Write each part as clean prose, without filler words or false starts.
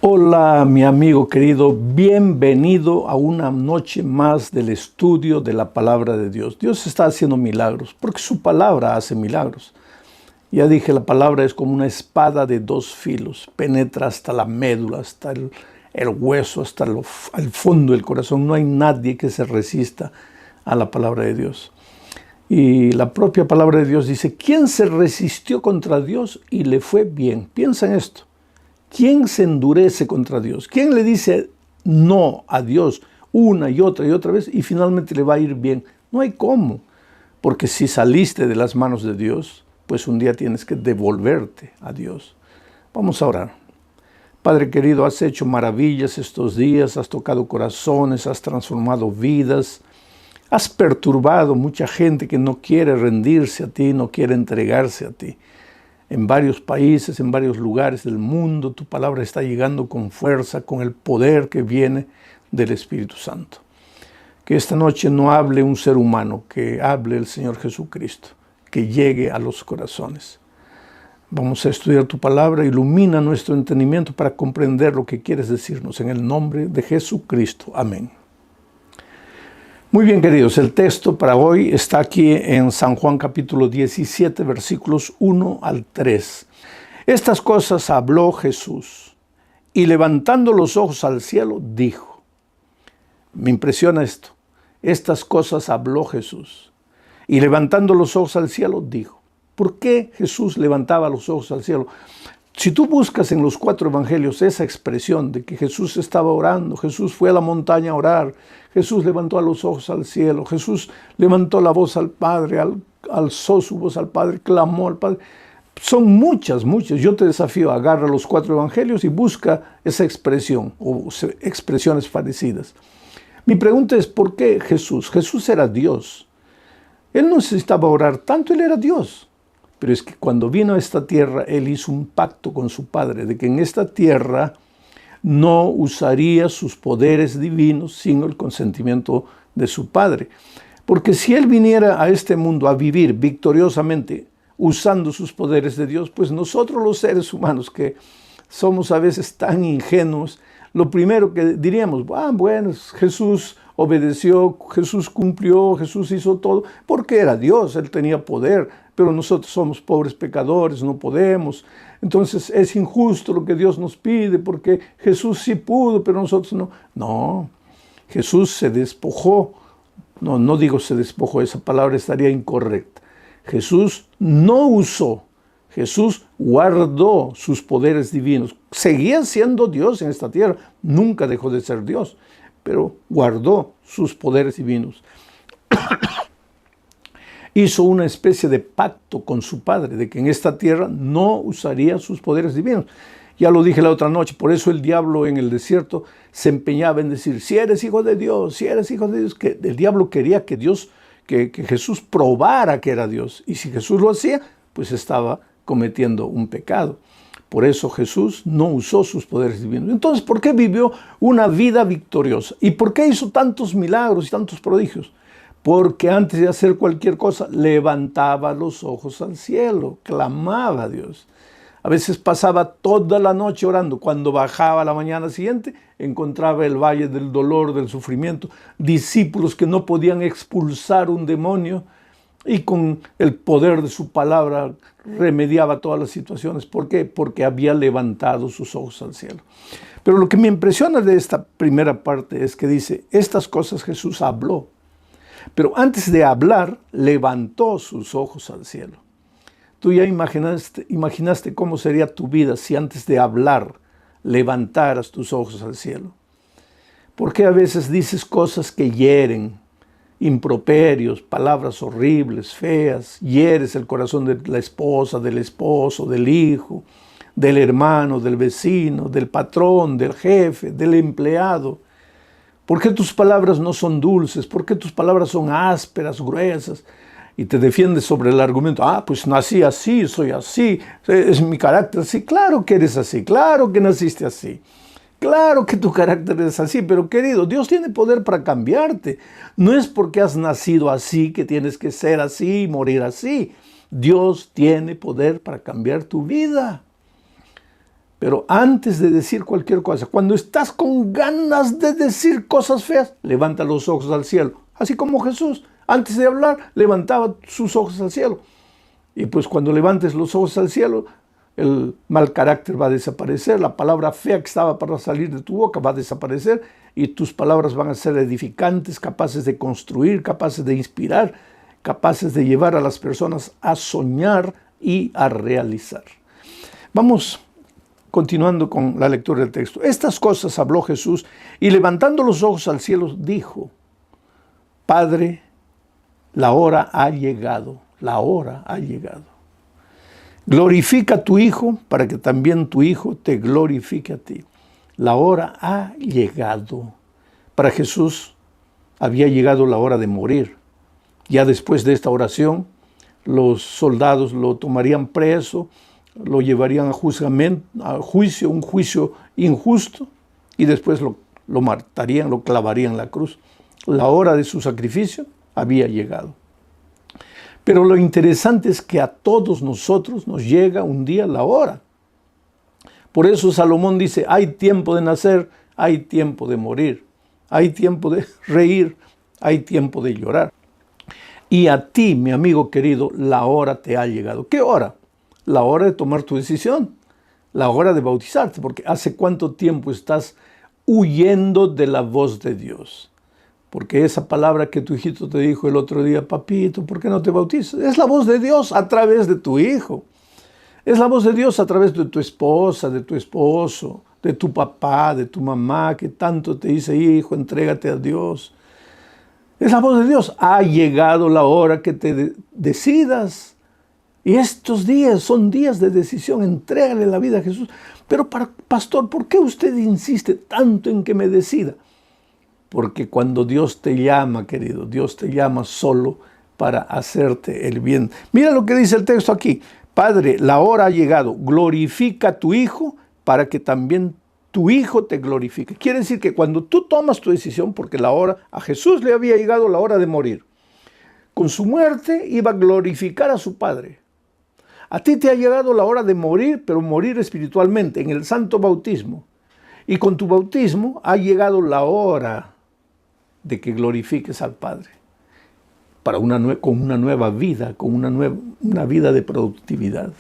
Hola, mi amigo querido, bienvenido a una noche más del estudio de la palabra de Dios. Dios está haciendo milagros, porque su palabra hace milagros. Ya dije, la palabra es como una espada de dos filos, penetra hasta la médula, hasta el hueso, hasta al fondo del corazón. No hay nadie que se resista a la palabra de Dios. Y la propia palabra de Dios dice, ¿quién se resistió contra Dios y le fue bien? Piensa en esto. ¿Quién se endurece contra Dios? ¿Quién le dice no a Dios una y otra vez y finalmente le va a ir bien? No hay cómo, porque si saliste de las manos de Dios, pues un día tienes que devolverte a Dios. Vamos a orar. Padre querido, has hecho maravillas estos días, has tocado corazones, has transformado vidas, has perturbado mucha gente que no quiere rendirse a ti, no quiere entregarse a ti. En varios países, en varios lugares del mundo, tu palabra está llegando con fuerza, con el poder que viene del Espíritu Santo. Que esta noche no hable un ser humano, que hable el Señor Jesucristo, que llegue a los corazones. Vamos a estudiar tu palabra, ilumina nuestro entendimiento para comprender lo que quieres decirnos. En el nombre de Jesucristo. Amén. Muy bien, queridos, el texto para hoy está aquí en San Juan capítulo 17, versículos 1 al 3. Estas cosas habló Jesús y levantando los ojos al cielo dijo. Me impresiona esto. Estas cosas habló Jesús y levantando los ojos al cielo dijo. ¿Por qué Jesús levantaba los ojos al cielo? Si tú buscas en los 4 evangelios esa expresión de que Jesús estaba orando, Jesús fue a la montaña a orar, Jesús levantó los ojos al cielo, Jesús levantó la voz al Padre, alzó su voz al Padre, clamó al Padre. Son muchas. Yo te desafío, agarra los 4 evangelios y busca esa expresión o expresiones parecidas. Mi pregunta es, ¿por qué Jesús? Jesús era Dios. Él no necesitaba orar tanto, Él era Dios. Pero es que cuando vino a esta tierra, Él hizo un pacto con su Padre, de que en esta tierra no usaría sus poderes divinos sin el consentimiento de su Padre. Porque si Él viniera a este mundo a vivir victoriosamente usando sus poderes de Dios, pues nosotros los seres humanos que somos a veces tan ingenuos, lo primero que diríamos, bueno, Jesús obedeció, Jesús cumplió, Jesús hizo todo, porque era Dios, Él tenía poder, pero nosotros somos pobres pecadores, no podemos. Entonces es injusto lo que Dios nos pide, porque Jesús sí pudo, pero nosotros no. No, Jesús se despojó. No digo se despojó, esa palabra estaría incorrecta. Jesús no usó, Jesús guardó sus poderes divinos. Seguía siendo Dios en esta tierra, nunca dejó de ser Dios, pero guardó sus poderes divinos. Hizo una especie de pacto con su Padre, de que en esta tierra no usaría sus poderes divinos. Ya lo dije la otra noche, por eso el diablo en el desierto se empeñaba en decir, si eres hijo de Dios, si eres hijo de Dios, que el diablo quería que Jesús probara que era Dios. Y si Jesús lo hacía, pues estaba cometiendo un pecado. Por eso Jesús no usó sus poderes divinos. Entonces, ¿por qué vivió una vida victoriosa? ¿Y por qué hizo tantos milagros y tantos prodigios? Porque antes de hacer cualquier cosa, levantaba los ojos al cielo, clamaba a Dios. A veces pasaba toda la noche orando. Cuando bajaba la mañana siguiente, encontraba el valle del dolor, del sufrimiento, discípulos que no podían expulsar un demonio y con el poder de su palabra remediaba todas las situaciones. ¿Por qué? Porque había levantado sus ojos al cielo. Pero lo que me impresiona de esta primera parte es que dice, estas cosas Jesús habló. Pero antes de hablar, levantó sus ojos al cielo. Tú ya imaginaste cómo sería tu vida si antes de hablar levantaras tus ojos al cielo. Porque a veces dices cosas que hieren, improperios, palabras horribles, feas, hieres el corazón de la esposa, del esposo, del hijo, del hermano, del vecino, del patrón, del jefe, del empleado. ¿Por qué tus palabras no son dulces? ¿Por qué tus palabras son ásperas, gruesas? Y te defiendes sobre el argumento, pues nací así, soy así, es mi carácter así. Claro que eres así, claro que naciste así. Claro que tu carácter es así, pero querido, Dios tiene poder para cambiarte. No es porque has nacido así que tienes que ser así y morir así. Dios tiene poder para cambiar tu vida. Pero antes de decir cualquier cosa, cuando estás con ganas de decir cosas feas, levanta los ojos al cielo. Así como Jesús, antes de hablar, levantaba sus ojos al cielo. Y pues cuando levantes los ojos al cielo, el mal carácter va a desaparecer, la palabra fea que estaba para salir de tu boca va a desaparecer y tus palabras van a ser edificantes, capaces de construir, capaces de inspirar, capaces de llevar a las personas a soñar y a realizar. Vamos continuando con la lectura del texto. Estas cosas habló Jesús y levantando los ojos al cielo dijo: Padre, la hora ha llegado, la hora ha llegado. Glorifica a tu Hijo para que también tu Hijo te glorifique a ti. La hora ha llegado. Para Jesús había llegado la hora de morir. Ya después de esta oración, los soldados lo tomarían preso, lo llevarían a juicio, un juicio injusto, y después lo matarían, lo clavarían en la cruz. La hora de su sacrificio había llegado. Pero lo interesante es que a todos nosotros nos llega un día la hora. Por eso Salomón dice, hay tiempo de nacer, hay tiempo de morir, hay tiempo de reír, hay tiempo de llorar. Y a ti, mi amigo querido, la hora te ha llegado. ¿Qué hora? La hora de tomar tu decisión, la hora de bautizarte, porque ¿hace cuánto tiempo estás huyendo de la voz de Dios? Porque esa palabra que tu hijito te dijo el otro día, papito, ¿por qué no te bautizas? Es la voz de Dios a través de tu hijo. Es la voz de Dios a través de tu esposa, de tu esposo, de tu papá, de tu mamá, que tanto te dice, hijo, entrégate a Dios. Es la voz de Dios. Ha llegado la hora que te decidas. Y estos días son días de decisión. Entrégale la vida a Jesús. Pero, pastor, ¿por qué usted insiste tanto en que me decida? Porque cuando Dios te llama, querido, Dios te llama solo para hacerte el bien. Mira lo que dice el texto aquí. Padre, la hora ha llegado. Glorifica a tu Hijo para que también tu Hijo te glorifique. Quiere decir que cuando tú tomas tu decisión, porque a Jesús le había llegado la hora de morir. Con su muerte iba a glorificar a su Padre. A ti te ha llegado la hora de morir, pero morir espiritualmente, en el santo bautismo. Y con tu bautismo ha llegado la hora de que glorifiques al Padre con una nueva vida, con una vida de productividad.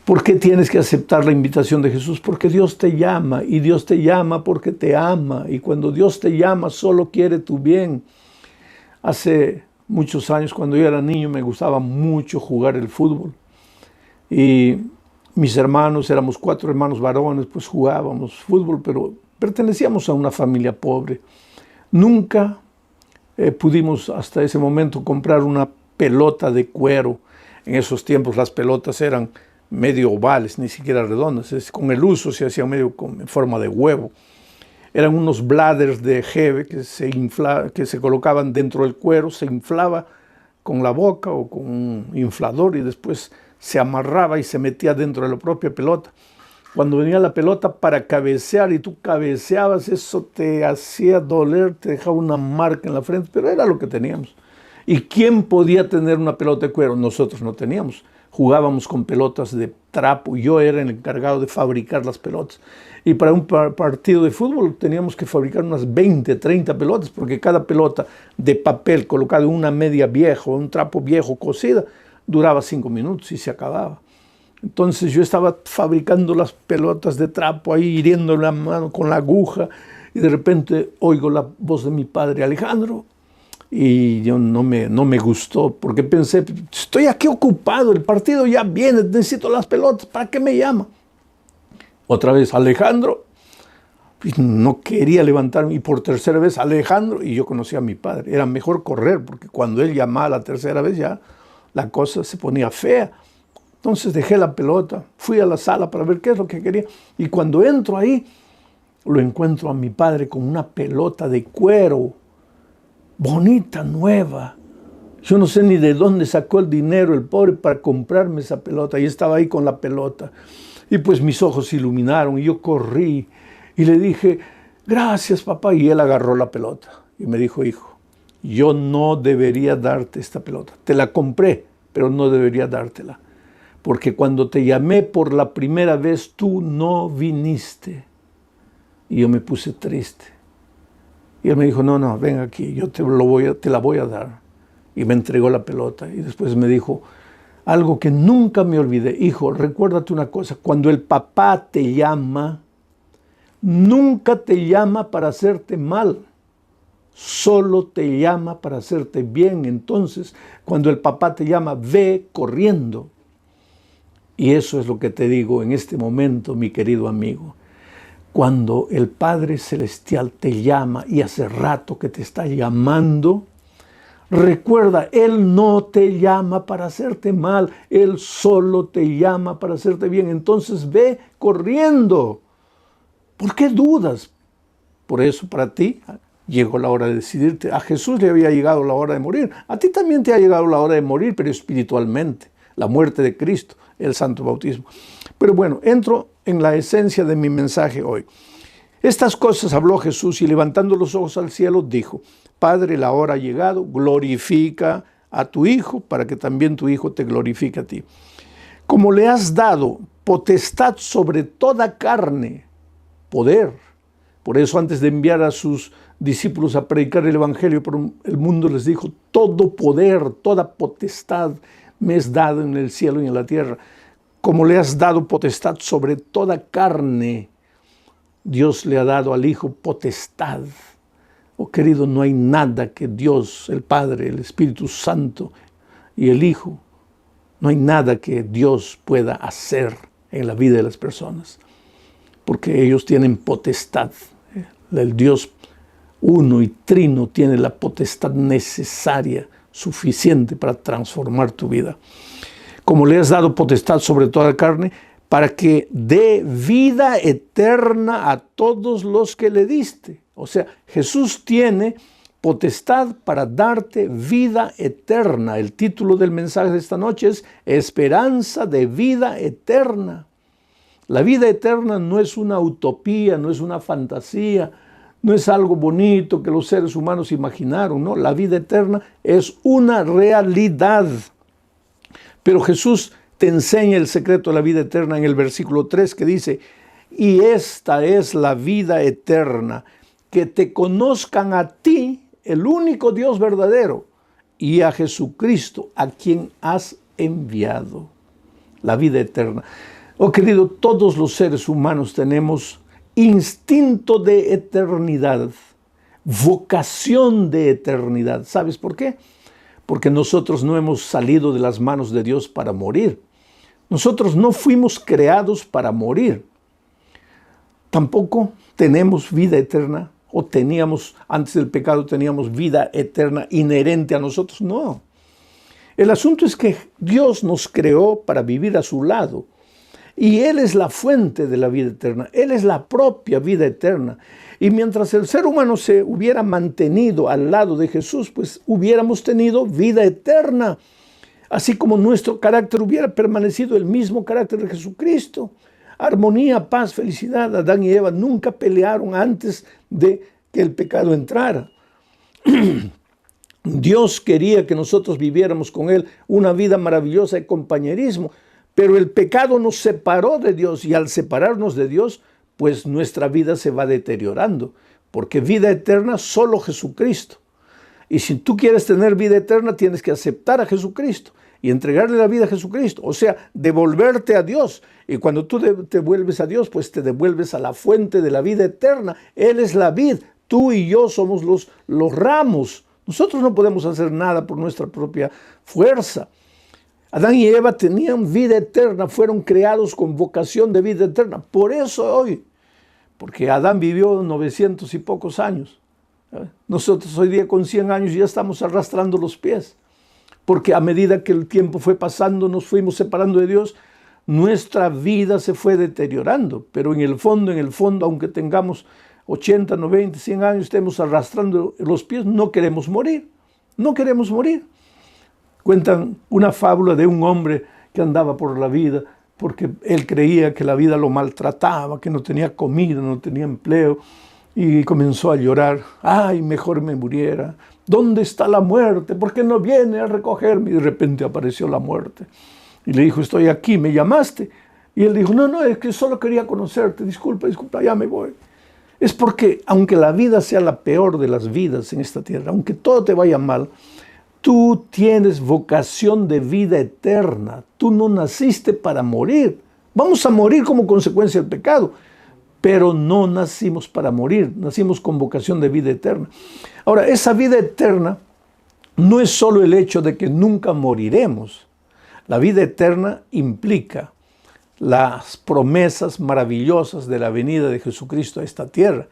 ¿Por qué tienes que aceptar la invitación de Jesús? Porque Dios te llama, y Dios te llama porque te ama, y cuando Dios te llama solo quiere tu bien. Hace muchos años, cuando yo era niño, me gustaba mucho jugar el fútbol, y mis hermanos, éramos 4 hermanos varones, pues jugábamos fútbol, pero pertenecíamos a una familia pobre. Nunca pudimos hasta ese momento comprar una pelota de cuero. En esos tiempos las pelotas eran medio ovales, ni siquiera redondas. Con el uso se hacían medio en forma de huevo. Eran unos bladders de jeve que se colocaban dentro del cuero, se inflaba con la boca o con un inflador y después se amarraba y se metía dentro de la propia pelota. Cuando venía la pelota para cabecear y tú cabeceabas, eso te hacía doler, te dejaba una marca en la frente, pero era lo que teníamos. ¿Y quién podía tener una pelota de cuero? Nosotros no teníamos. Jugábamos con pelotas de trapo. Yo era el encargado de fabricar las pelotas. Y para un partido de fútbol teníamos que fabricar unas 20, 30 pelotas, porque cada pelota de papel colocada en una media vieja o un trapo viejo cosida duraba 5 minutos y se acababa. Entonces yo estaba fabricando las pelotas de trapo ahí, hiriendo la mano con la aguja, y de repente oigo la voz de mi padre, Alejandro, y yo no me gustó, porque pensé, estoy aquí ocupado, el partido ya viene, necesito las pelotas, ¿para qué me llama? Otra vez, Alejandro, y no quería levantarme, y por tercera vez, Alejandro, y yo conocía a mi padre. Era mejor correr, porque cuando él llamaba la tercera vez ya la cosa se ponía fea. Entonces dejé la pelota, fui a la sala para ver qué es lo que quería, y cuando entro ahí, lo encuentro a mi padre con una pelota de cuero, bonita, nueva. Yo no sé ni de dónde sacó el dinero el pobre para comprarme esa pelota, y estaba ahí con la pelota. Y pues mis ojos se iluminaron, y yo corrí, y le dije, gracias papá, y él agarró la pelota, y me dijo, hijo, yo no debería darte esta pelota, te la compré, pero no debería dártela. porque cuando te llamé por la primera vez tú no viniste. Y yo me puse triste. Y él me dijo, no, ven aquí, yo te la voy a dar. Y me entregó la pelota. Y después me dijo algo que nunca me olvidé. Hijo, recuérdate una cosa, cuando el papá te llama, nunca te llama para hacerte mal. Solo te llama para hacerte bien. Entonces, cuando el papá te llama, ve corriendo. Y eso es lo que te digo en este momento, mi querido amigo. Cuando el Padre Celestial te llama y hace rato que te está llamando, recuerda, Él no te llama para hacerte mal, Él solo te llama para hacerte bien. Entonces ve corriendo. ¿Por qué dudas? Por eso para ti llegó la hora de decidirte. A Jesús le había llegado la hora de morir. A ti también te ha llegado la hora de morir, pero espiritualmente. La muerte de Cristo, el santo bautismo. Pero bueno, entro en la esencia de mi mensaje hoy. Estas cosas habló Jesús y levantando los ojos al cielo dijo, Padre, la hora ha llegado, glorifica a tu Hijo para que también tu Hijo te glorifique a ti. Como le has dado potestad sobre toda carne, poder. Por eso antes de enviar a sus discípulos a predicar el Evangelio por el mundo les dijo, todo poder, toda potestad me es dado en el cielo y en la tierra. Como le has dado potestad sobre toda carne, Dios le ha dado al Hijo potestad. Oh querido, no hay nada que Dios, el Padre, el Espíritu Santo y el Hijo, no hay nada que Dios pueda hacer en la vida de las personas, porque ellos tienen potestad. El Dios uno y trino tiene la potestad necesaria, suficiente para transformar tu vida. Como le has dado potestad sobre toda carne, para que dé vida eterna a todos los que le diste. O sea, Jesús tiene potestad para darte vida eterna. El título del mensaje de esta noche es Esperanza de vida eterna. La vida eterna no es una utopía, no es una fantasía, no es algo bonito que los seres humanos imaginaron, no. La vida eterna es una realidad. Pero Jesús te enseña el secreto de la vida eterna en el versículo 3 que dice, y esta es la vida eterna, que te conozcan a ti, el único Dios verdadero, y a Jesucristo, a quien has enviado. La vida eterna. Oh querido, todos los seres humanos tenemos instinto de eternidad, vocación de eternidad. ¿Sabes por qué? Porque nosotros no hemos salido de las manos de Dios para morir. Nosotros no fuimos creados para morir. Tampoco tenemos vida eterna, o teníamos, antes del pecado teníamos vida eterna inherente a nosotros. No. El asunto es que Dios nos creó para vivir a su lado. Y Él es la fuente de la vida eterna. Él es la propia vida eterna. Y mientras el ser humano se hubiera mantenido al lado de Jesús, pues hubiéramos tenido vida eterna. Así como nuestro carácter hubiera permanecido el mismo carácter de Jesucristo. Armonía, paz, felicidad. Adán y Eva nunca pelearon antes de que el pecado entrara. Dios quería que nosotros viviéramos con Él una vida maravillosa de compañerismo. Pero el pecado nos separó de Dios y al separarnos de Dios, pues nuestra vida se va deteriorando. Porque vida eterna solo Jesucristo. Y si tú quieres tener vida eterna, tienes que aceptar a Jesucristo y entregarle la vida a Jesucristo. O sea, devolverte a Dios. Y cuando tú te vuelves a Dios, pues te devuelves a la fuente de la vida eterna. Él es la vid. Tú y yo somos los ramos. Nosotros no podemos hacer nada por nuestra propia fuerza. Adán y Eva tenían vida eterna, fueron creados con vocación de vida eterna. Por eso hoy, porque Adán vivió 900 y pocos años. Nosotros hoy día con 100 años ya estamos arrastrando los pies. Porque a medida que el tiempo fue pasando, nos fuimos separando de Dios, nuestra vida se fue deteriorando. Pero en el fondo, aunque tengamos 80, 90, 100 años, estemos arrastrando los pies, no queremos morir. No queremos morir. Cuentan una fábula de un hombre que andaba por la vida porque él creía que la vida lo maltrataba, que no tenía comida, no tenía empleo, y comenzó a llorar. ¡Ay, mejor me muriera! ¿Dónde está la muerte? ¿Por qué no viene a recogerme? Y de repente apareció la muerte. Y le dijo, estoy aquí, ¿me llamaste? Y él dijo, no, es que solo quería conocerte, disculpa, ya me voy. Es porque aunque la vida sea la peor de las vidas en esta tierra, aunque todo te vaya mal, tú tienes vocación de vida eterna. Tú no naciste para morir. Vamos a morir como consecuencia del pecado, pero no nacimos para morir, nacimos con vocación de vida eterna. Ahora, esa vida eterna no es solo el hecho de que nunca moriremos. La vida eterna implica las promesas maravillosas de la venida de Jesucristo a esta tierra.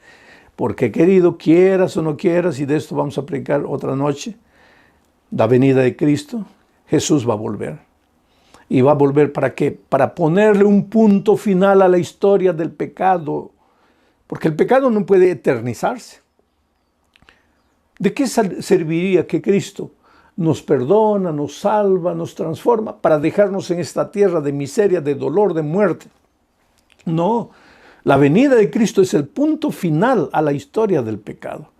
Porque, querido, quieras o no quieras, y de esto vamos a predicar otra noche, la venida de Cristo, Jesús va a volver. ¿Y va a volver para qué? Para ponerle un punto final a la historia del pecado. Porque el pecado no puede eternizarse. ¿De qué serviría que Cristo nos perdona, nos salva, nos transforma para dejarnos en esta tierra de miseria, de dolor, de muerte? No, la venida de Cristo es el punto final a la historia del pecado.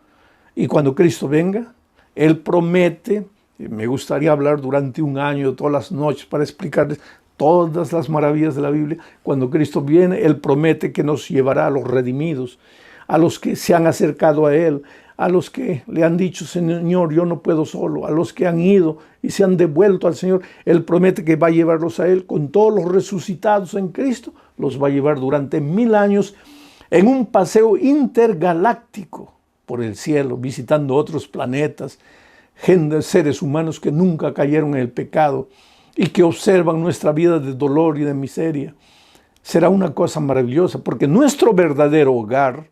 Y cuando Cristo venga, Él promete, me gustaría hablar durante un año, todas las noches, para explicarles todas las maravillas de la Biblia. Cuando Cristo viene, Él promete que nos llevará a los redimidos, a los que se han acercado a Él, a los que le han dicho, Señor, yo no puedo solo, a los que han ido y se han devuelto al Señor. Él promete que va a llevarlos a Él con todos los resucitados en Cristo. Los va a llevar durante 1000 años en un paseo intergaláctico por el cielo, visitando otros planetas, seres humanos que nunca cayeron en el pecado y que observan nuestra vida de dolor y de miseria. Será una cosa maravillosa, porque nuestro verdadero hogar,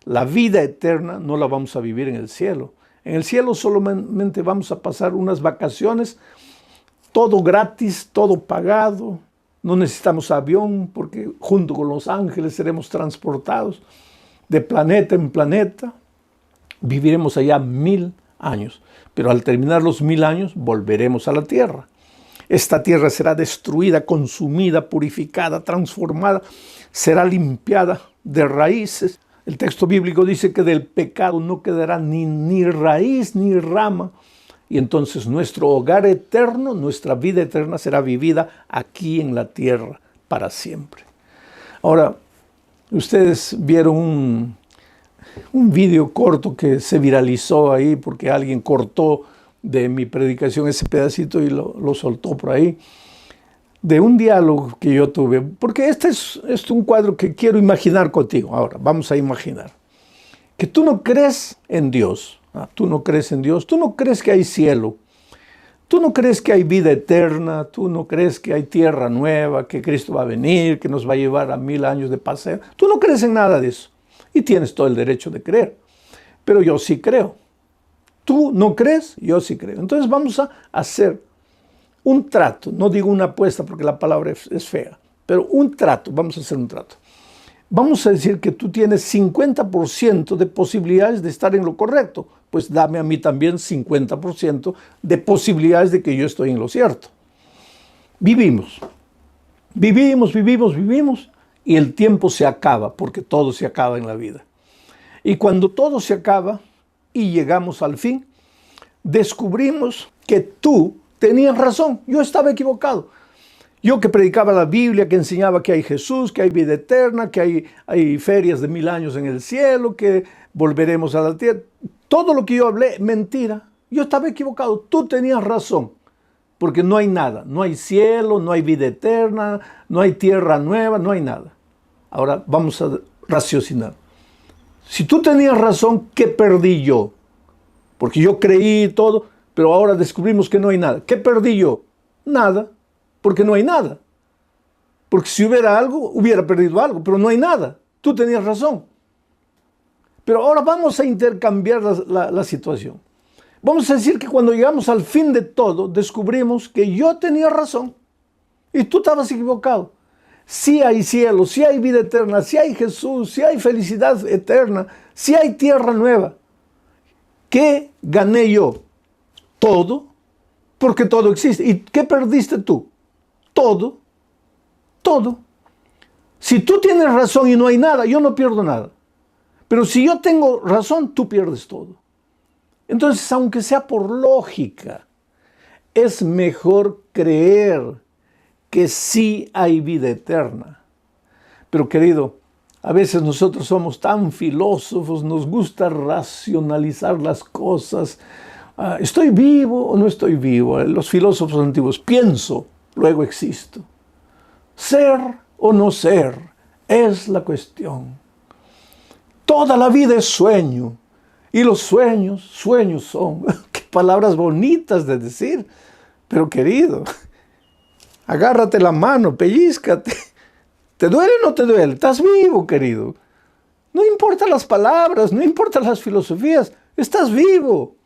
la vida eterna, no la vamos a vivir en el cielo. En el cielo solamente vamos a pasar unas vacaciones, todo gratis, todo pagado. No necesitamos avión porque junto con los ángeles seremos transportados de planeta en planeta. Viviremos allá 1000 años, pero al terminar los 1000 años volveremos a la tierra. Esta tierra será destruida, consumida, purificada, transformada, será limpiada de raíces. El texto bíblico dice que del pecado no quedará ni raíz ni rama. Y entonces nuestro hogar eterno, nuestra vida eterna será vivida aquí en la tierra para siempre. Ahora, ustedes vieron un video corto que se viralizó ahí porque alguien cortó de mi predicación ese pedacito y lo soltó por ahí, de un diálogo que yo tuve, porque este es un cuadro que quiero imaginar contigo. Ahora, vamos a imaginar que tú no crees en Dios, tú no crees en Dios, tú no crees que hay cielo, tú no crees que hay vida eterna, tú no crees que hay tierra nueva, que Cristo va a venir, que nos va a llevar a 1000 años de paseo, tú no crees en nada de eso y tienes todo el derecho de creer, pero yo sí creo. Tú no crees, yo sí creo. Entonces vamos a hacer un trato, no digo una apuesta porque la palabra es fea, pero un trato, vamos a hacer un trato. Vamos a decir que tú tienes 50% de posibilidades de estar en lo correcto, pues dame a mí también 50% de posibilidades de que yo estoy en lo cierto. Vivimos y el tiempo se acaba, porque todo se acaba en la vida. Y cuando todo se acaba y llegamos al fin, descubrimos que tú tenías razón, yo estaba equivocado. Yo que predicaba la Biblia, que enseñaba que hay Jesús, que hay vida eterna, que hay ferias de 1000 años en el cielo, que volveremos a la tierra. Todo lo que yo hablé, mentira. Yo estaba equivocado, tú tenías razón. Porque no hay nada, no hay cielo, no hay vida eterna, no hay tierra nueva, no hay nada. Ahora vamos a raciocinar. Si tú tenías razón, ¿qué perdí yo? Porque yo creí todo, pero ahora descubrimos que no hay nada. ¿Qué perdí yo? Nada, porque no hay nada. Porque si hubiera algo, hubiera perdido algo, pero no hay nada. Tú tenías razón. Pero ahora vamos a intercambiar la situación. Vamos a decir que cuando llegamos al fin de todo, descubrimos que yo tenía razón y tú estabas equivocado. Sí hay cielo, sí hay vida eterna, sí hay Jesús, sí hay felicidad eterna, sí hay tierra nueva. ¿Qué gané yo? Todo, porque todo existe. ¿Y qué perdiste tú? Todo, todo. Si tú tienes razón y no hay nada, yo no pierdo nada. Pero si yo tengo razón, tú pierdes todo. Entonces, aunque sea por lógica, es mejor creer que sí hay vida eterna. Pero querido, a veces nosotros somos tan filósofos, nos gusta racionalizar las cosas. ¿Estoy vivo o no estoy vivo? Los filósofos antiguos, pienso, luego existo. Ser o no ser es la cuestión. Toda la vida es sueño. Y los sueños son. Qué palabras bonitas de decir. Pero querido, agárrate la mano, pellízcate. ¿Te duele o no te duele? Estás vivo, querido. No importan las palabras, no importan las filosofías. Estás vivo.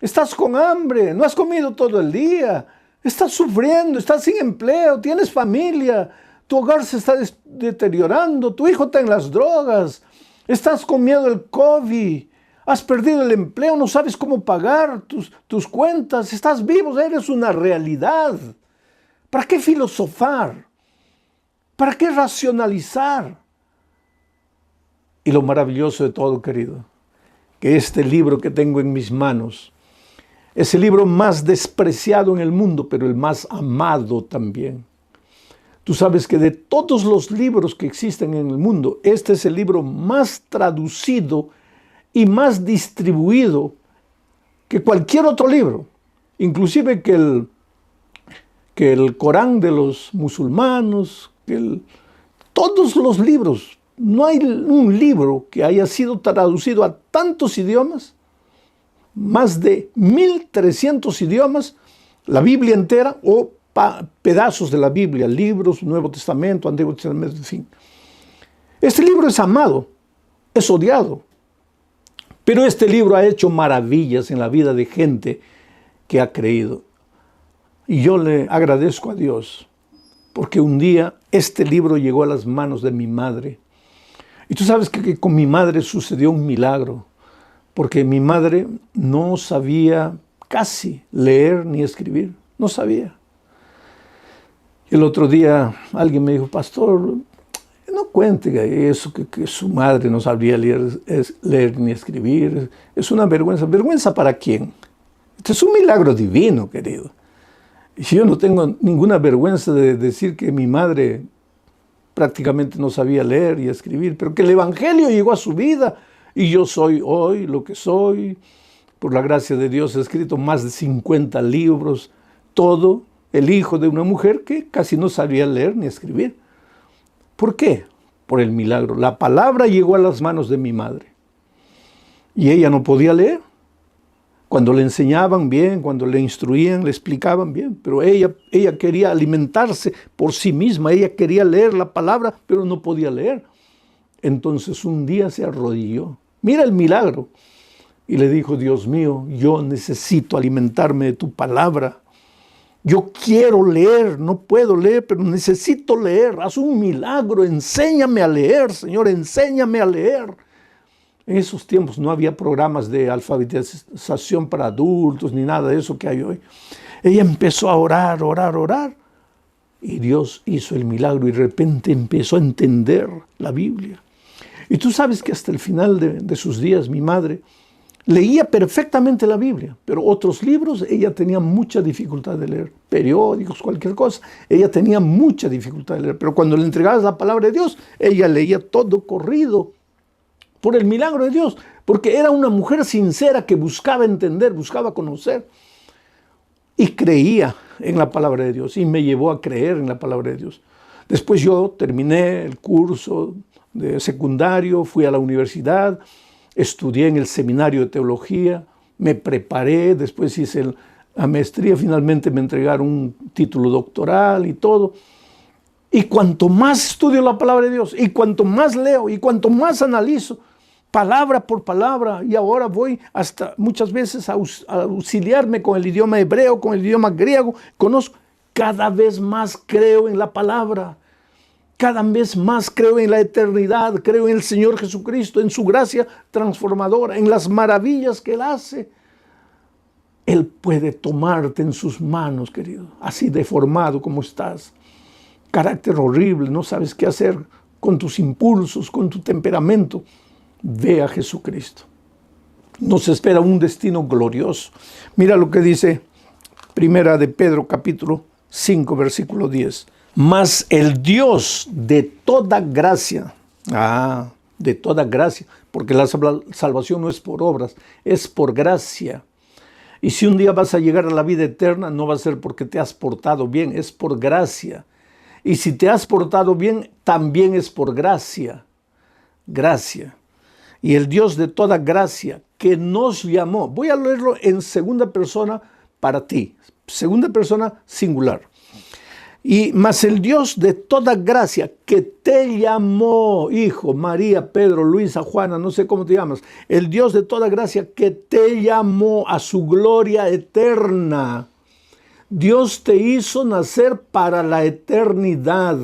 Estás con hambre, no has comido todo el día. Estás sufriendo, estás sin empleo, tienes familia. Tu hogar se está deteriorando, tu hijo está en las drogas. Estás con miedo del COVID. Has perdido el empleo, no sabes cómo pagar tus cuentas. Estás vivo, eres una realidad. ¿Para qué filosofar? ¿Para qué racionalizar? Y lo maravilloso de todo, querido, que este libro que tengo en mis manos es el libro más despreciado en el mundo, pero el más amado también. Tú sabes que de todos los libros que existen en el mundo, este es el libro más traducido y más distribuido que cualquier otro libro, inclusive que el Corán de los musulmanes, todos los libros. No hay un libro que haya sido traducido a tantos idiomas, más de 1300 idiomas, la Biblia entera o pedazos de la Biblia, libros, Nuevo Testamento, Antiguo Testamento, en fin. Este libro es amado, es odiado, pero este libro ha hecho maravillas en la vida de gente que ha creído. Y yo le agradezco a Dios, porque un día este libro llegó a las manos de mi madre. Y tú sabes que con mi madre sucedió un milagro, porque mi madre no sabía casi leer ni escribir, no sabía. El otro día alguien me dijo, pastor, no cuente eso, que su madre no sabía leer ni escribir. Es una vergüenza. ¿Vergüenza para quién? Este es un milagro divino, querido. Y yo no tengo ninguna vergüenza de decir que mi madre prácticamente no sabía leer y escribir, pero que el Evangelio llegó a su vida y yo soy hoy lo que soy. Por la gracia de Dios he escrito más de 50 libros, todo el hijo de una mujer que casi no sabía leer ni escribir. ¿Por qué? Por el milagro. La palabra llegó a las manos de mi madre y ella no podía leer. Cuando le enseñaban bien, cuando le instruían, le explicaban bien, pero ella quería alimentarse por sí misma, ella quería leer la palabra, pero no podía leer. Entonces un día se arrodilló, mira el milagro, y le dijo, Dios mío, yo necesito alimentarme de tu palabra. Yo quiero leer, no puedo leer, pero necesito leer. Haz un milagro, enséñame a leer, Señor, enséñame a leer. En esos tiempos no había programas de alfabetización para adultos ni nada de eso que hay hoy. Ella empezó a orar, y Dios hizo el milagro y de repente empezó a entender la Biblia. Y tú sabes que hasta el final de sus días mi madre leía perfectamente la Biblia, pero otros libros ella tenía mucha dificultad de leer, periódicos, cualquier cosa, ella tenía mucha dificultad de leer, pero cuando le entregabas la palabra de Dios, ella leía todo corrido, por el milagro de Dios, porque era una mujer sincera que buscaba entender, buscaba conocer y creía en la palabra de Dios y me llevó a creer en la palabra de Dios. Después yo terminé el curso de secundario, fui a la universidad, estudié en el seminario de teología, me preparé, después hice la maestría, finalmente me entregaron un título doctoral y todo. Y cuanto más estudio la palabra de Dios, y cuanto más leo, y cuanto más analizo, palabra por palabra, y ahora voy hasta muchas veces a auxiliarme con el idioma hebreo, con el idioma griego, conozco, cada vez más creo en la palabra, cada vez más creo en la eternidad, creo en el Señor Jesucristo, en su gracia transformadora, en las maravillas que Él hace. Él puede tomarte en sus manos, querido, así deformado como estás. Carácter horrible, no sabes qué hacer con tus impulsos, con tu temperamento. Ve a Jesucristo. Nos espera un destino glorioso. Mira lo que dice Primera de Pedro, capítulo 5, versículo 10. Mas el Dios de toda gracia, de toda gracia, porque la salvación no es por obras, es por gracia. Y si un día vas a llegar a la vida eterna, no va a ser porque te has portado bien, es por gracia. Y si te has portado bien, también es por gracia. Gracia. Y el Dios de toda gracia que nos llamó. Voy a leerlo en segunda persona para ti. Segunda persona singular. Y mas el Dios de toda gracia que te llamó, hijo, María, Pedro, Luisa, Juana, no sé cómo te llamas. El Dios de toda gracia que te llamó a su gloria eterna. Dios te hizo nacer para la eternidad.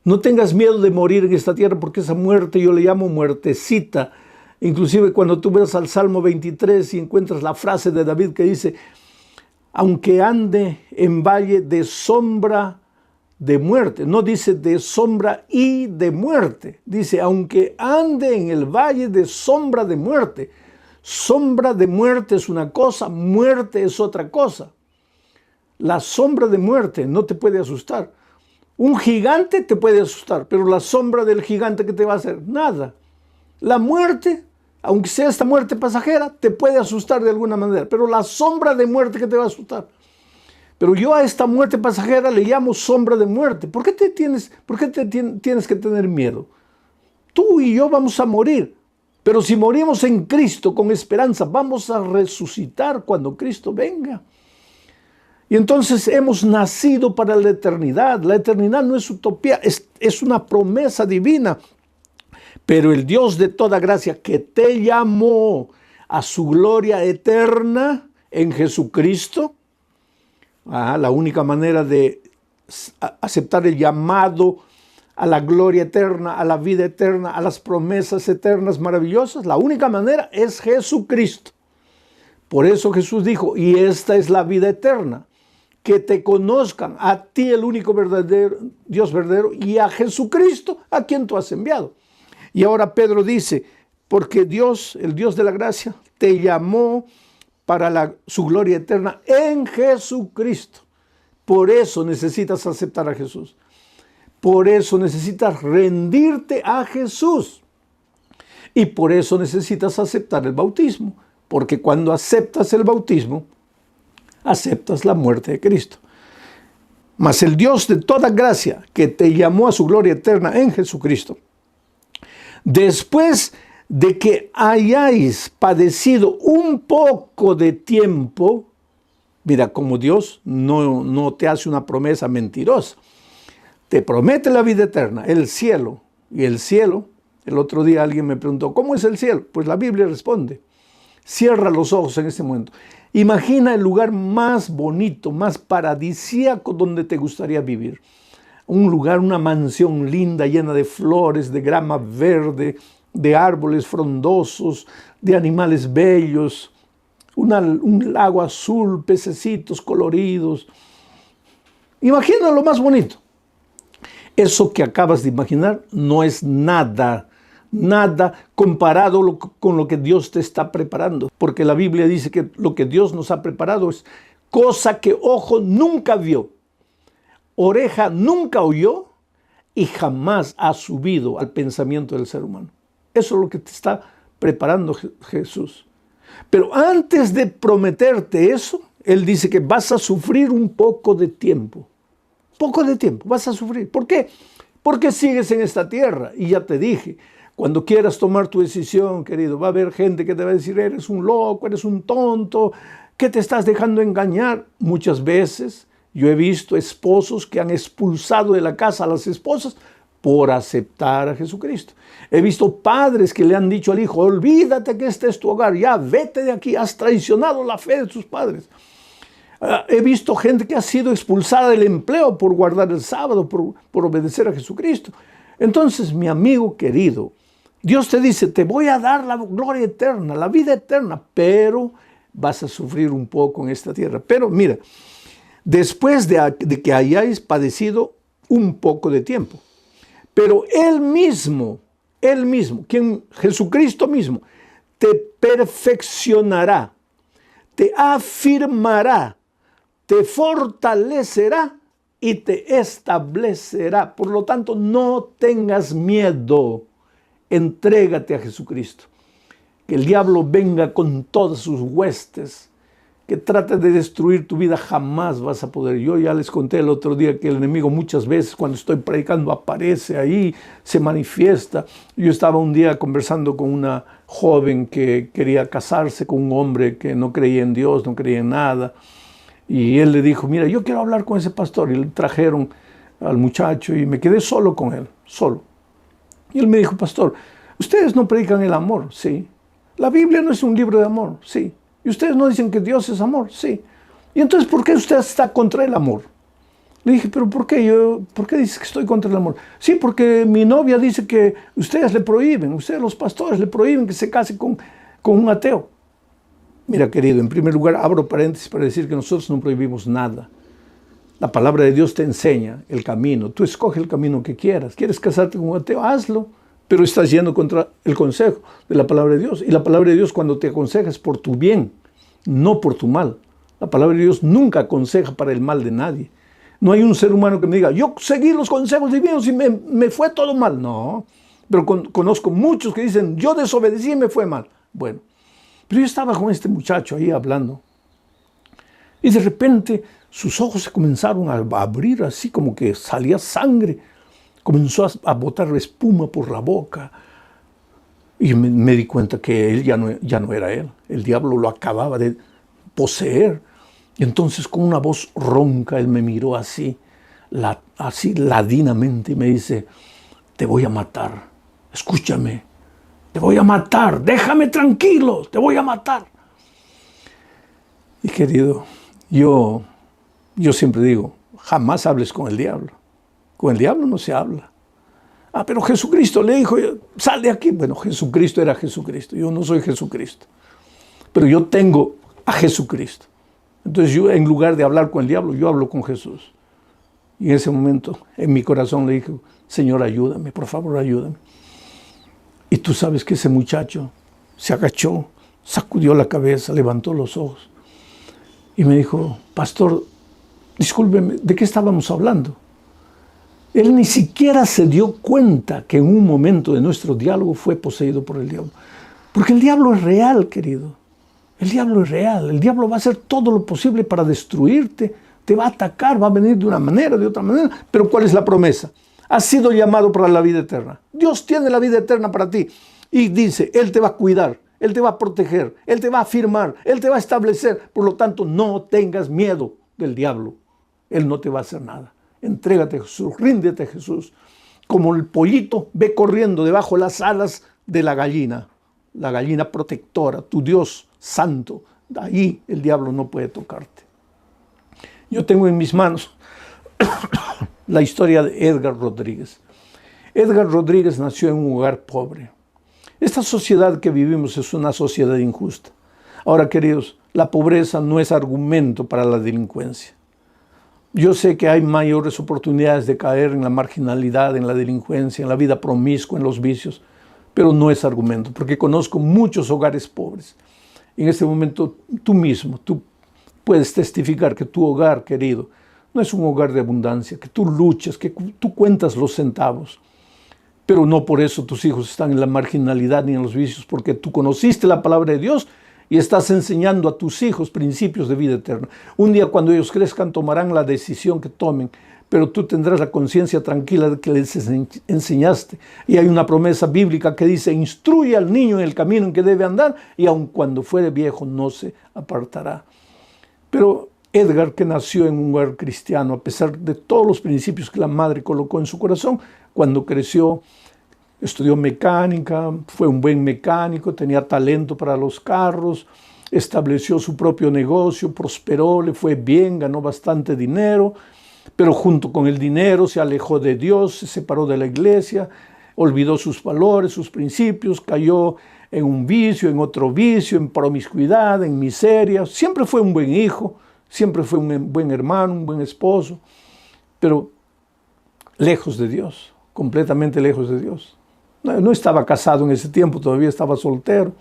No tengas miedo de morir en esta tierra, porque esa muerte yo le llamo muertecita. Inclusive cuando tú ves al Salmo 23 y encuentras la frase de David que dice: aunque ande en valle de sombra de muerte. No dice de sombra y de muerte. Dice, aunque ande en el valle de sombra de muerte. Sombra de muerte es una cosa, muerte es otra cosa. La sombra de muerte no te puede asustar. Un gigante te puede asustar, pero la sombra del gigante, ¿qué te va a hacer? Nada. La muerte, aunque sea esta muerte pasajera, te puede asustar de alguna manera, pero la sombra de muerte que te va a asustar. Pero yo a esta muerte pasajera le llamo sombra de muerte. ¿Por qué tienes que tener miedo? Tú y yo vamos a morir, pero si morimos en Cristo con esperanza, vamos a resucitar cuando Cristo venga. Y entonces hemos nacido para la eternidad. La eternidad no es utopía, es una promesa divina. Pero el Dios de toda gracia que te llamó a su gloria eterna en Jesucristo, la única manera de aceptar el llamado a la gloria eterna, a la vida eterna, a las promesas eternas maravillosas, la única manera es Jesucristo. Por eso Jesús dijo, y esta es la vida eterna, que te conozcan a ti, el único verdadero Dios verdadero, y a Jesucristo, a quien tú has enviado. Y ahora Pedro dice, porque Dios, el Dios de la gracia, te llamó para su gloria eterna en Jesucristo. Por eso necesitas aceptar a Jesús. Por eso necesitas rendirte a Jesús. Y por eso necesitas aceptar el bautismo. Porque cuando aceptas el bautismo, aceptas la muerte de Cristo. Mas el Dios de toda gracia, que te llamó a su gloria eterna en Jesucristo, después de que hayáis padecido un poco de tiempo, mira, como Dios no te hace una promesa mentirosa, te promete la vida eterna, el cielo. Y el cielo, el otro día alguien me preguntó, ¿cómo es el cielo? Pues la Biblia responde, cierra los ojos en este momento. Imagina el lugar más bonito, más paradisíaco donde te gustaría vivir. Un lugar, una mansión linda, llena de flores, de grama verde, de árboles frondosos, de animales bellos, un lago azul, pececitos coloridos. Imagina lo más bonito. Eso que acabas de imaginar no es nada comparado con lo que Dios te está preparando. Porque la Biblia dice que lo que Dios nos ha preparado es cosa que ojo nunca vio, oreja nunca oyó y jamás ha subido al pensamiento del ser humano. Eso es lo que te está preparando Jesús. Pero antes de prometerte eso, Él dice que vas a sufrir un poco de tiempo. Poco de tiempo, vas a sufrir. ¿Por qué? Porque sigues en esta tierra. Y ya te dije, cuando quieras tomar tu decisión, querido, va a haber gente que te va a decir, eres un loco, eres un tonto, que te estás dejando engañar. Muchas veces yo he visto esposos que han expulsado de la casa a las esposas por aceptar a Jesucristo. He visto padres que le han dicho al hijo, olvídate que este es tu hogar, ya vete de aquí, has traicionado la fe de tus padres. He visto gente que ha sido expulsada del empleo por guardar el sábado, por obedecer a Jesucristo. Entonces, mi amigo querido, Dios te dice, te voy a dar la gloria eterna, la vida eterna, pero vas a sufrir un poco en esta tierra. Pero mira, después de que hayáis padecido un poco de tiempo, pero Él mismo, Jesucristo mismo, te perfeccionará, te afirmará, te fortalecerá y te establecerá. Por lo tanto, no tengas miedo. Entrégate a Jesucristo. Que el diablo venga con todas sus huestes, que trate de destruir tu vida, jamás vas a poder. Yo ya les conté el otro día que el enemigo muchas veces cuando estoy predicando aparece ahí, se manifiesta. Yo estaba un día conversando con una joven que quería casarse con un hombre que no creía en Dios, no creía en nada. Y él le dijo, mira, yo quiero hablar con ese pastor. Y le trajeron al muchacho y me quedé solo con él, solo. Y él me dijo, pastor, ¿ustedes no predican el amor? Sí. ¿La Biblia no es un libro de amor? Sí. ¿Y ustedes no dicen que Dios es amor? Sí. ¿Y entonces por qué usted está contra el amor? Le dije, ¿pero por qué? ¿Por qué dices que estoy contra el amor? Sí, porque mi novia dice que ustedes le prohíben, ustedes los pastores le prohíben que se case con un ateo. Mira, querido, en primer lugar, abro paréntesis para decir que nosotros no prohibimos nada. La palabra de Dios te enseña el camino. Tú escoge el camino que quieras. ¿Quieres casarte con un ateo? Hazlo. Pero estás yendo contra el consejo de la palabra de Dios. Y la palabra de Dios cuando te aconseja es por tu bien, no por tu mal. La palabra de Dios nunca aconseja para el mal de nadie. No hay un ser humano que me diga, yo seguí los consejos divinos y me fue todo mal. No, pero conozco muchos que dicen, yo desobedecí y me fue mal. Bueno, pero yo estaba con este muchacho ahí hablando. Y de repente sus ojos se comenzaron a abrir así como que salía sangre. Comenzó a botar espuma por la boca. Y me di cuenta que él ya no era él. El diablo lo acababa de poseer. Y entonces con una voz ronca él me miró así ladinamente y me dice, te voy a matar. Escúchame, te voy a matar. Déjame tranquilo, te voy a matar. Y querido, yo siempre digo, jamás hables con el diablo. Con el diablo no se habla. Ah, pero Jesucristo le dijo, sal de aquí. Bueno, Jesucristo era Jesucristo. Yo no soy Jesucristo. Pero yo tengo a Jesucristo. Entonces yo, en lugar de hablar con el diablo, yo hablo con Jesús. Y en ese momento, en mi corazón le dije, Señor, ayúdame, por favor, ayúdame. Y tú sabes que ese muchacho se agachó, sacudió la cabeza, levantó los ojos. Y me dijo, pastor, discúlpeme, ¿de qué estábamos hablando? Él ni siquiera se dio cuenta que en un momento de nuestro diálogo fue poseído por el diablo. Porque el diablo es real, querido. El diablo es real. El diablo va a hacer todo lo posible para destruirte. Te va a atacar, va a venir de una manera, de otra manera. Pero ¿cuál es la promesa? Has sido llamado para la vida eterna. Dios tiene la vida eterna para ti. Y dice, Él te va a cuidar, Él te va a proteger, Él te va a afirmar, Él te va a establecer. Por lo tanto, no tengas miedo del diablo. Él no te va a hacer nada. Entrégate a Jesús, ríndete a Jesús. Como el pollito, ve corriendo debajo las alas de la gallina protectora, tu Dios santo. Ahí el diablo no puede tocarte. Yo tengo en mis manos la historia de Edgar Rodríguez. Edgar Rodríguez nació en un hogar pobre. Esta sociedad que vivimos es una sociedad injusta. Ahora, queridos, la pobreza no es argumento para la delincuencia. Yo sé que hay mayores oportunidades de caer en la marginalidad, en la delincuencia, en la vida promiscua, en los vicios, pero no es argumento, porque conozco muchos hogares pobres. En este momento tú mismo, tú puedes testificar que tu hogar, querido, no es un hogar de abundancia, que tú luchas, que tú cuentas los centavos, pero no por eso tus hijos están en la marginalidad ni en los vicios, porque tú conociste la palabra de Dios y estás enseñando a tus hijos principios de vida eterna. Un día cuando ellos crezcan tomarán la decisión que tomen, pero tú tendrás la conciencia tranquila de que les enseñaste. Y hay una promesa bíblica que dice, instruye al niño en el camino en que debe andar y aun cuando fuere viejo no se apartará. Pero Edgar, que nació en un hogar cristiano, a pesar de todos los principios que la madre colocó en su corazón, cuando creció, estudió mecánica, fue un buen mecánico, tenía talento para los carros, estableció su propio negocio, prosperó, le fue bien, ganó bastante dinero, pero junto con el dinero se alejó de Dios, se separó de la iglesia, olvidó sus valores, sus principios, cayó en un vicio, en otro vicio, en promiscuidad, en miseria. Siempre fue un buen hijo, siempre fue un buen hermano, un buen esposo, pero lejos de Dios, completamente lejos de Dios. No estaba casado en ese tiempo, todavía estaba soltero.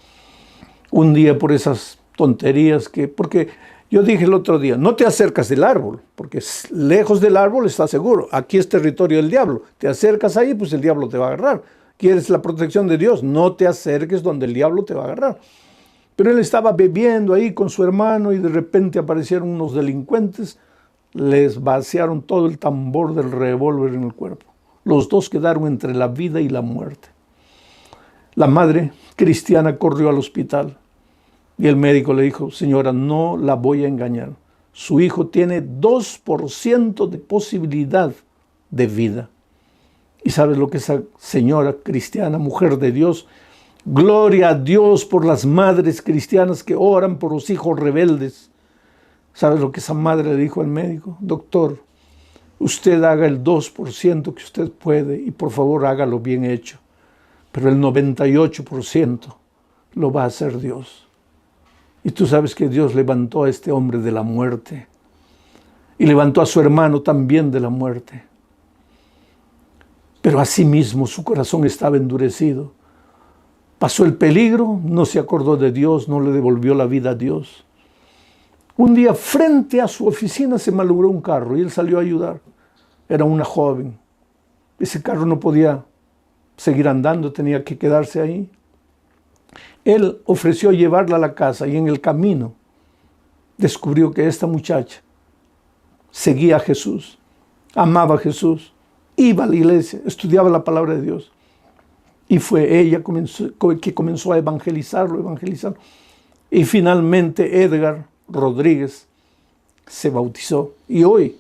Un día por esas tonterías porque Yo dije el otro día, no te acercas del árbol, porque lejos del árbol está seguro. Aquí es territorio del diablo. Te acercas ahí, pues el diablo te va a agarrar. ¿Quieres la protección de Dios? No te acerques donde el diablo te va a agarrar. Pero él estaba bebiendo ahí con su hermano y de repente aparecieron unos delincuentes, les vaciaron todo el tambor del revólver en el cuerpo. Los dos quedaron entre la vida y la muerte. La madre cristiana corrió al hospital y el médico le dijo, señora, no la voy a engañar. Su hijo tiene 2% de posibilidad de vida. ¿Y sabes lo que esa señora cristiana, mujer de Dios? Gloria a Dios por las madres cristianas que oran por los hijos rebeldes. ¿Sabes lo que esa madre le dijo al médico? Doctor, usted haga el 2% que usted puede y por favor hágalo bien hecho. Pero el 98% lo va a hacer Dios. Y tú sabes que Dios levantó a este hombre de la muerte. Y levantó a su hermano también de la muerte. Pero asimismo su corazón estaba endurecido. Pasó el peligro, no se acordó de Dios, no le devolvió la vida a Dios. Un día frente a su oficina se malogró un carro y él salió a ayudar. Era una joven. Ese carro no podía seguir andando, tenía que quedarse ahí. Él ofreció llevarla a la casa y en el camino descubrió que esta muchacha seguía a Jesús, amaba a Jesús, iba a la iglesia, estudiaba la palabra de Dios. Y fue ella que comenzó a evangelizarlo. Y finalmente Edgar Rodríguez se bautizó. Y hoy